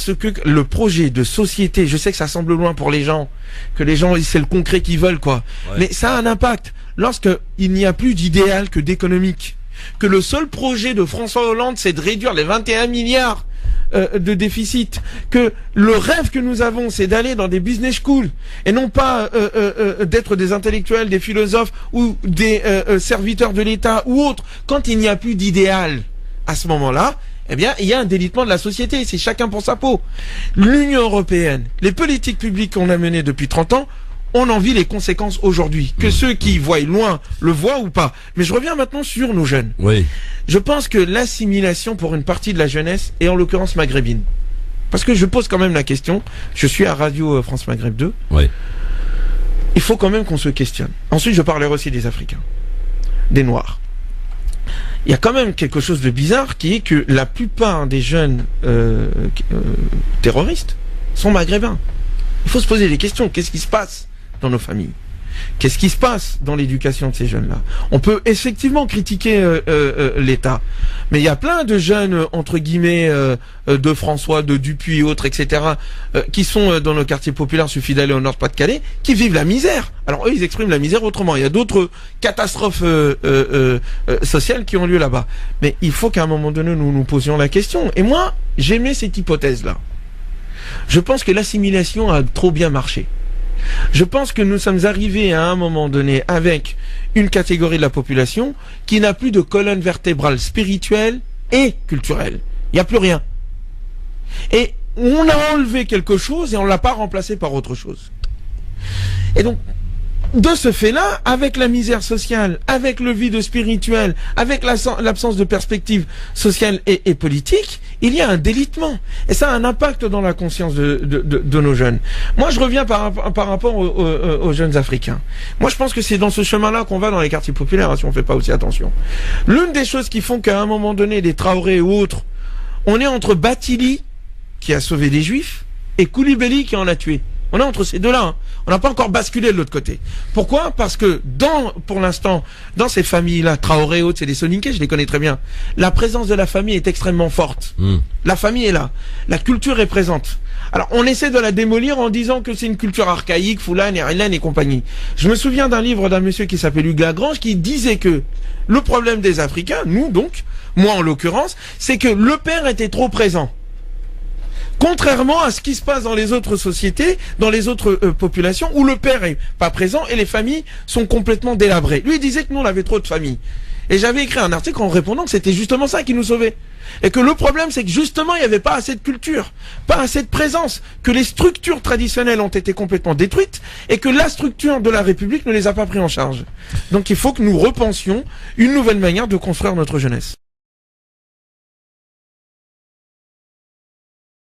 Parce que le projet de société, je sais que ça semble loin pour les gens, que les gens, c'est le concret qu'ils veulent, quoi. Ouais. Mais ça a un impact. Lorsque il n'y a plus d'idéal que d'économique, que le seul projet de François Hollande, c'est de réduire les 21 milliards de déficit, que le rêve que nous avons, c'est d'aller dans des business schools et non pas d'être des intellectuels, des philosophes ou des serviteurs de l'État ou autres. Quand il n'y a plus d'idéal à ce moment-là, eh bien, il y a un délitement de la société. C'est chacun pour sa peau. L'Union européenne, les politiques publiques qu'on a menées depuis 30 ans, on en vit les conséquences aujourd'hui. Que ceux qui voient loin le voient ou pas. Mais je reviens maintenant sur nos jeunes. Oui. Je pense que l'assimilation pour une partie de la jeunesse, et en l'occurrence maghrébine, parce que je pose quand même la question, je suis à Radio France Maghreb 2, oui. Il faut quand même qu'on se questionne. Ensuite, je parlerai aussi des Africains, des Noirs. Il y a quand même quelque chose de bizarre qui est que la plupart des jeunes terroristes sont maghrébins. Il faut se poser des questions. Qu'est-ce qui se passe dans nos familles? Qu'est-ce qui se passe dans l'éducation de ces jeunes-là? On peut effectivement critiquer l'État, mais il y a plein de jeunes, entre guillemets, de François, de Dupuis et autres, etc., qui sont dans nos quartiers populaires, suffit d'aller au Nord-Pas-de-Calais, qui vivent la misère. Alors eux, ils expriment la misère autrement. Il y a d'autres catastrophes sociales qui ont lieu là-bas. Mais il faut qu'à un moment donné, nous nous posions la question. Et moi, j'aimais cette hypothèse-là. Je pense que l'assimilation a trop bien marché. Je pense que nous sommes arrivés à un moment donné avec une catégorie de la population qui n'a plus de colonne vertébrale spirituelle et culturelle. Il n'y a plus rien. Et on a enlevé quelque chose et on ne l'a pas remplacé par autre chose. Et donc, de ce fait-là, avec la misère sociale, avec le vide spirituel, avec l'absence de perspective sociale et politique, il y a un délitement. Et ça a un impact dans la conscience de nos jeunes. Moi, je reviens par rapport aux jeunes Africains. Moi, je pense que c'est dans ce chemin-là qu'on va dans les quartiers populaires, hein, si on ne fait pas aussi attention. L'une des choses qui font qu'à un moment donné, les Traoré ou autres, on est entre Batili, qui a sauvé les Juifs, et Koulibaly, qui en a tué. On est entre ces deux-là. Hein. On n'a pas encore basculé de l'autre côté. Pourquoi? Parce que pour l'instant, dans ces familles-là, Traoré, autres, c'est des Soninké, je les connais très bien. La présence de la famille est extrêmement forte. La famille est là. La culture est présente. Alors, on essaie de la démolir en disant que c'est une culture archaïque, Foulane, Hélène et compagnie. Je me souviens d'un livre d'un monsieur qui s'appelle Hugues Lagrange qui disait que le problème des Africains, nous donc, moi en l'occurrence, c'est que le père était trop présent. Contrairement à ce qui se passe dans les autres sociétés, dans les autres populations, où le père est pas présent et les familles sont complètement délabrées. Lui, il disait que nous, on avait trop de familles. Et j'avais écrit un article en répondant que c'était justement ça qui nous sauvait. Et que le problème, c'est que justement, il n'y avait pas assez de culture, pas assez de présence, que les structures traditionnelles ont été complètement détruites et que la structure de la République ne les a pas pris en charge. Donc il faut que nous repensions une nouvelle manière de construire notre jeunesse.